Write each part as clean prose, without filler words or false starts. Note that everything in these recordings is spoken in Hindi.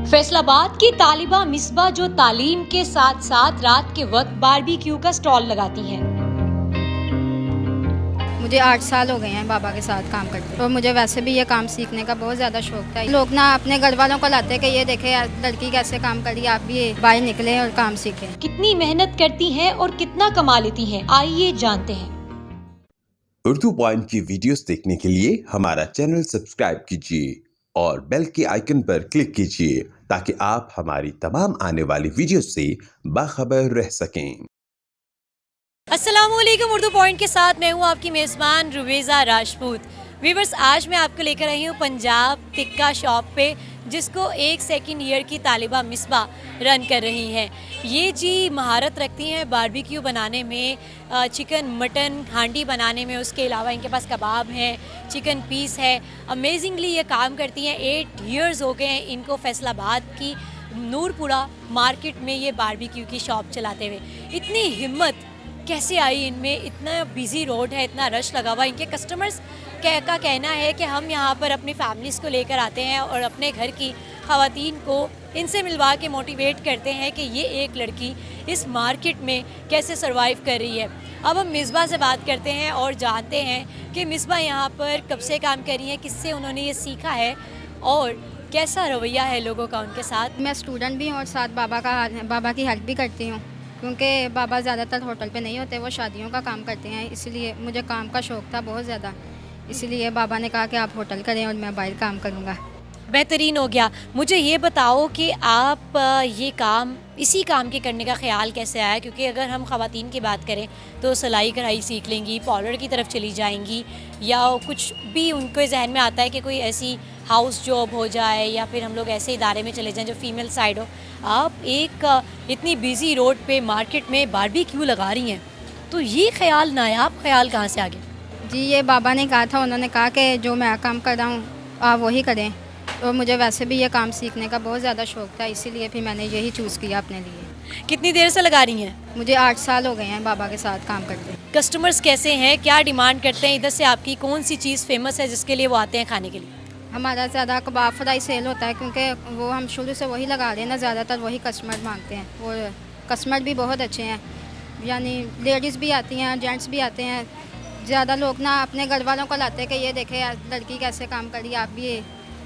फैसलाबाद की तालिबा मिसबा जो तालीम के साथ साथ रात के वक्त बारबेक्यू का स्टॉल लगाती हैं। मुझे 8 साल हो गए हैं बाबा के साथ काम करते और मुझे वैसे भी ये काम सीखने का बहुत ज़्यादा शौक था। लोग ना अपने घर वालों को लाते हैं कि ये देखे लड़की कैसे काम कर रही है, आप भी बाहर निकलें और काम सीखें। कितनी मेहनत करती हैं और कितना कमा लेती हैं, आइए जानते हैं। उर्दू पॉइंट की वीडियोस देखने के लिए हमारा चैनल सब्सक्राइब कीजिए और बेल के आइकन पर क्लिक कीजिए ताकि आप हमारी तमाम आने वाली वीडियोस से बाखबर रह सकें। अस्सलामुअलैकुम, उर्दू पॉइंट के साथ मैं हूँ आपकी मेज़बान रुवेज़ा राजपूत। व्यूअर्स, आज मैं आपको लेकर आई हूँ पंजाब टिक्का शॉप पे, जिसको एक सेकंड ईयर की तालिबा मिसबा रन कर रही हैं। ये जी महारत रखती हैं बारबेक्यू बनाने में, चिकन मटन हांडी बनाने में। उसके अलावा इनके पास कबाब हैं, चिकन पीस है। अमेजिंगली ये काम करती हैं। 8 इयर्स हो गए हैं इनको फैसलाबाद की नूरपुरा मार्केट में ये बारबेक्यू की शॉप चलाते हुए। इतनी हिम्मत कैसे आई इनमें? इतना बिजी रोड है, इतना रश लगा हुआ। इनके कस्टमर्स का कहना है कि हम यहाँ पर अपनी फैमिलीज़ को लेकर आते हैं और अपने घर की ख़वातीन को इनसे मिलवा के मोटिवेट करते हैं कि ये एक लड़की इस मार्केट में कैसे सरवाइव कर रही है। अब हम मिसबा से बात करते हैं और जानते हैं कि मिसबा यहाँ पर कब से काम कर रही है, किससे उन्होंने ये सीखा है और कैसा रवैया है लोगों का उनके साथ। मैं स्टूडेंट भी हूँ और साथ बाबा की हेल्प भी करती हूँ, क्योंकि बाबा ज़्यादातर होटल पे नहीं होते, वो शादियों का काम करते हैं। इसलिए मुझे काम का शौक़ था बहुत ज़्यादा, इसलिए बाबा ने कहा कि आप होटल करें और मैं बाहर काम करूँगा। बेहतरीन हो गया। मुझे ये बताओ कि आप ये काम, इसी काम के करने का ख़्याल कैसे आया? क्योंकि अगर हम ख़वातीन की बात करें तो सिलाई कढ़ाई सीख लेंगी, पार्लर की तरफ चली जाएंगी, या कुछ भी उनके जहन में आता है कि कोई ऐसी हाउस जॉब हो जाए या फिर हम लोग ऐसे इदारे में चले जाएं जो फीमेल साइड हो। आप एक इतनी बिजी रोड पे मार्केट में बारबेक्यू लगा रही हैं, तो ये ख्याल, नायाब ख्याल कहाँ से आ गया? जी, ये बाबा ने कहा था, उन्होंने कहा कि जो मैं काम कर रहा हूँ आप वही करें। और मुझे वैसे भी ये काम सीखने का बहुत ज़्यादा शौक था, इसीलिए फिर मैंने यही चूज़ किया अपने लिए। कितनी देर से लगा रही हैं? मुझे 8 साल हो गए हैं बाबा के साथ काम करते। कस्टमर्स कैसे हैं, क्या डिमांड करते हैं? इधर से आपकी कौन सी चीज़ फेमस है जिसके लिए वो आते हैं खाने के लिए? हमारा ज़्यादा कबाब फ्राई सेल होता है, क्योंकि वो हम शुरू से वही लगा रहे हैं ना, ज़्यादातर वही कस्टमर मांगते हैं। और कस्टमर भी बहुत अच्छे हैं, यानी लेडीज़ भी आती हैं, जेंट्स भी आते हैं। ज़्यादा लोग ना अपने घर वालों को लाते हैं कि ये देखे लड़की कैसे काम करी, आप भी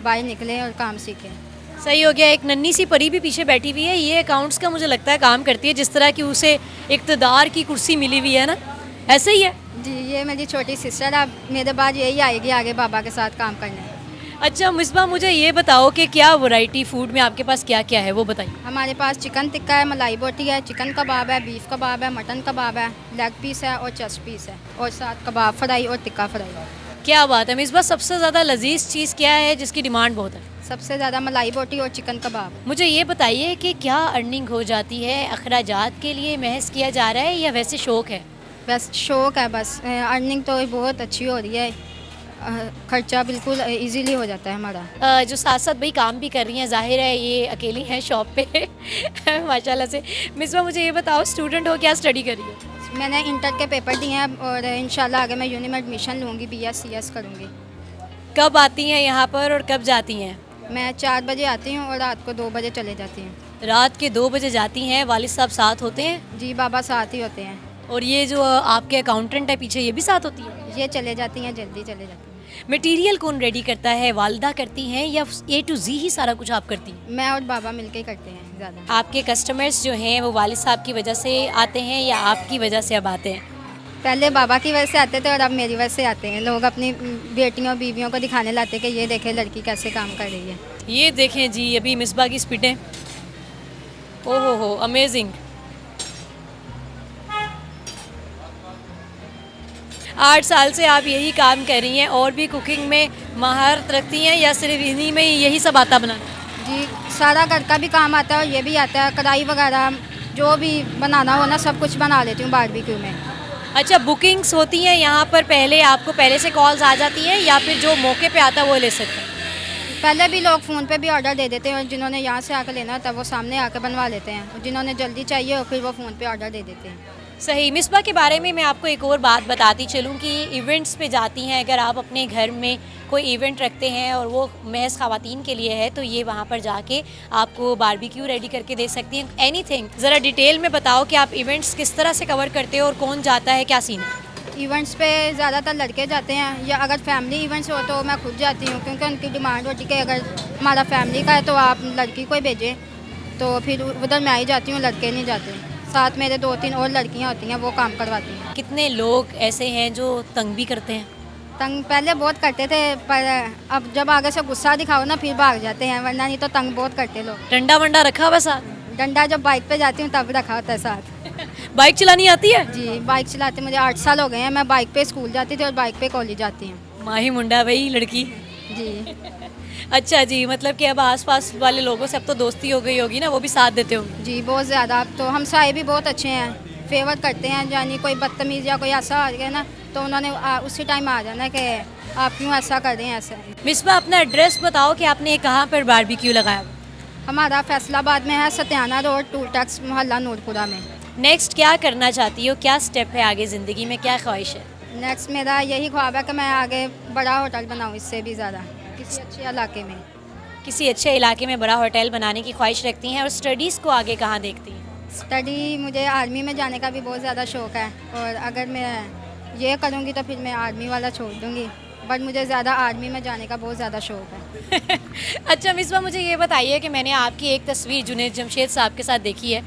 बाहर निकलें और काम सीखें। सही हो गया। एक नन्ही सी परी भी पीछे बैठी हुई है, ये अकाउंट्स का मुझे लगता है काम करती है, जिस तरह की उसे इक़्तिदार की कुर्सी मिली हुई है ना, ऐसे ही है। जी, ये मेरी छोटी सिस्टर, अब मेरे बाद यही आएगी आगे बाबा के साथ काम करने। अच्छा मिसबा, मुझे ये बताओ कि क्या वैरायटी फ़ूड में आपके पास क्या क्या है, वो बताइए। हमारे पास चिकन टिक्का है, मलाई बोटी है, चिकन कबाब है, बीफ कबाब है, मटन कबाब है, लेग पीस है और चेस्ट पीस है, और साथ कबाब फ्राई और टिक्का फ्राई। क्या बात है मिसबा, सबसे ज़्यादा लजीज चीज़ क्या है जिसकी डिमांड बहुत है? सबसे ज़्यादा मलाई बोटी और चिकन कबाब। मुझे ये बताइए कि क्या अर्निंग हो जाती है? अखराजात के लिए महज किया जा रहा है या वैसे शौक़ है? बस शौक़ है, बस अर्निंग तो बहुत अच्छी हो रही है, खर्चा बिल्कुल इजीली हो जाता है हमारा। जो साथ साथ भाई काम भी कर रही हैं, जाहिर है ये अकेली हैं शॉप पे माशाल्लाह से। मिसबा, मुझे ये बताओ, स्टूडेंट हो, क्या स्टडी कर रही हो? मैंने इंटर के पेपर दिए हैं और इंशाल्लाह आगे मैं यूनी में एडमिशन लूँगी, BS-CS करूँगी। कब आती हैं यहाँ पर और कब जाती हैं? मैं 4 बजे आती हूँ और रात को 2 बजे चले जाती हूँ। रात के 2 बजे जाती हैं। वालिद साहब साथ होते हैं? जी, बाबा साथ ही होते हैं। और ये जो आपके अकाउंटेंट है पीछे, ये भी साथ होती है? ये चले जाती हैं, जल्दी चले जाती हैं। मटेरियल कौन रेडी करता है? वालिदा करती हैं या A to Z ही सारा कुछ आप करती हैं? मैं और बाबा मिलके ही करते हैं ज़्यादा। आपके कस्टमर्स जो हैं वो वालिद साहब की वजह से आते हैं या आपकी वजह से अब आते हैं? पहले बाबा की वजह से आते थे और अब मेरी वजह से आते हैं। लोग अपनी बेटियों बीवियों को दिखाने लाते कि ये देखें लड़की कैसे काम कर रही है। ये देखें जी, अभी मिसबा की स्पीडें, ओहो हो, अमेजिंग। 8 साल से आप यही काम कर रही हैं और भी कुकिंग में महारत रखती हैं या सिर्फ इन्हीं में यही सब आता बनाना? जी, सारा घर का भी काम आता है और ये भी आता है, कढ़ाई वगैरह जो भी बनाना हो ना, सब कुछ बना लेती हूँ बारबेक्यू में। अच्छा, बुकिंग्स होती हैं यहाँ पर? पहले आपको पहले से कॉल्स आ जाती हैं या फिर जो मौके पे आता है वो ले सकते हैं? पहले भी लोग फ़ोन पे भी ऑर्डर दे देते हैं और जिन्होंने यहाँ से आकर लेना था वो सामने आकर बनवा लेते हैं, और जिन्होंने जल्दी चाहिए हो फिर वो फ़ोन पे ऑर्डर दे देते हैं। सही। मिसबा के बारे में मैं आपको एक और बात बताती चलूँ कि इवेंट्स पे जाती हैं, अगर आप अपने घर में कोई इवेंट रखते हैं और वो महज ख़वातीन के लिए है, तो ये वहाँ पर जाके आपको बारबेक्यू रेडी करके दे सकती हैं, एनीथिंग। ज़रा डिटेल में बताओ कि आप इवेंट्स किस तरह से कवर करते हो और कौन जाता है, क्या सीन है? इवेंट्स पे ज़्यादातर लड़के जाते हैं, या अगर फैमिली इवेंट्स हो तो मैं खुद जाती हूँ, क्योंकि उनकी डिमांड होती है कि अगर हमारा फैमिली का है तो आप लड़की को ही भेजें, तो फिर उधर मैं ही जाती हूँ, लड़के नहीं जाते। साथ मेरे 2-3 और लड़कियाँ होती हैं, वो काम करवाती हैं। कितने लोग ऐसे हैं जो तंग भी करते हैं? तंग पहले बहुत करते थे, पर अब जब आगे से गुस्सा दिखाओ ना फिर भाग जाते हैं, वरना नहीं तो तंग बहुत करते लोग। डंडा वंडा रखा हुआ साथ? डंडा जब बाइक पे जाती हूँ तब रखा होता है साथ। बाइक चलानी आती है? जी, बाइक चलाते मुझे 8 साल हो गए हैं। मैं बाइक पे स्कूल जाती थी और बाइक पे कॉलेज जाती हूँ। माही मुंडा भाई लड़की। जी अच्छा जी, मतलब कि अब आसपास वाले लोगों से अब तो दोस्ती हो गई होगी ना, वो भी साथ देते होंगे? जी, बहुत ज़्यादा। अब तो हमसाए भी बहुत अच्छे हैं, फेवर करते हैं। यानी कोई बदतमीज़ या कोई ऐसा आ गया ना तो उन्होंने उसी टाइम आ जाना कि आप क्यों ऐसा कर रहे हैं ऐसा। मिसबा, अपना एड्रेस बताओ कि आपने कहाँ पर बारबेक्यू लगाया? हमारा फैसलाबाद में है, सत्याना रोड, टूल टैक्स मोहल्ला नूरपुरा में। नेक्स्ट क्या करना चाहती हो, क्या स्टेप है आगे ज़िंदगी में, क्या ख्वाहिश है? नेक्स्ट मेरा यही ख्वाब है कि मैं आगे बड़ा होटल बनाऊँ, इससे भी ज़्यादा किसी अच्छे इलाके में। किसी अच्छे इलाके में बड़ा होटल बनाने की ख्वाहिश रखती हैं, और स्टडीज़ को आगे कहाँ देखती हैं? स्टडी मुझे आर्मी में जाने का भी बहुत ज़्यादा शौक़ है, और अगर मैं ये करूँगी तो फिर मैं आर्मी वाला छोड़ दूँगी, बट मुझे ज़्यादा आर्मी में जाने का बहुत ज़्यादा शौक़ है। अच्छा मिसबा, मुझे ये बताइए कि मैंने आपकी एक तस्वीर जुनैद जमशेद साहब के साथ देखी है,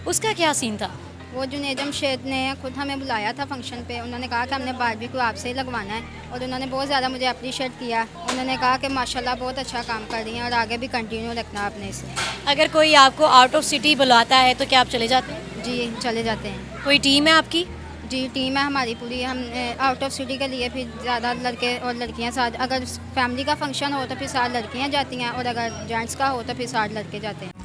उसका क्या सीन था? वो जुनैद जमशेद ने खुद हमें बुलाया था फंक्शन पे। उन्होंने कहा कि हमने बारबेक्यू आपसे ही लगवाना है, और उन्होंने बहुत ज़्यादा मुझे अप्रिशिएट किया। उन्होंने कहा कि माशाल्लाह बहुत अच्छा काम कर रही हैं और आगे भी कंटिन्यू रखना आपने इसे। अगर कोई आपको आउट ऑफ सिटी बुलाता है तो क्या आप चले जाते हैं? जी, चले जाते हैं। कोई टीम है आपकी? जी, टीम है हमारी पूरी। हम आउट ऑफ सिटी के लिए फिर ज़्यादा लड़के और लड़कियां साथ, अगर फैमिली का फंक्शन हो तो फिर साथ लड़कियां जाती हैं, और अगर जेंट्स का हो तो फिर साथ लड़के जाते हैं।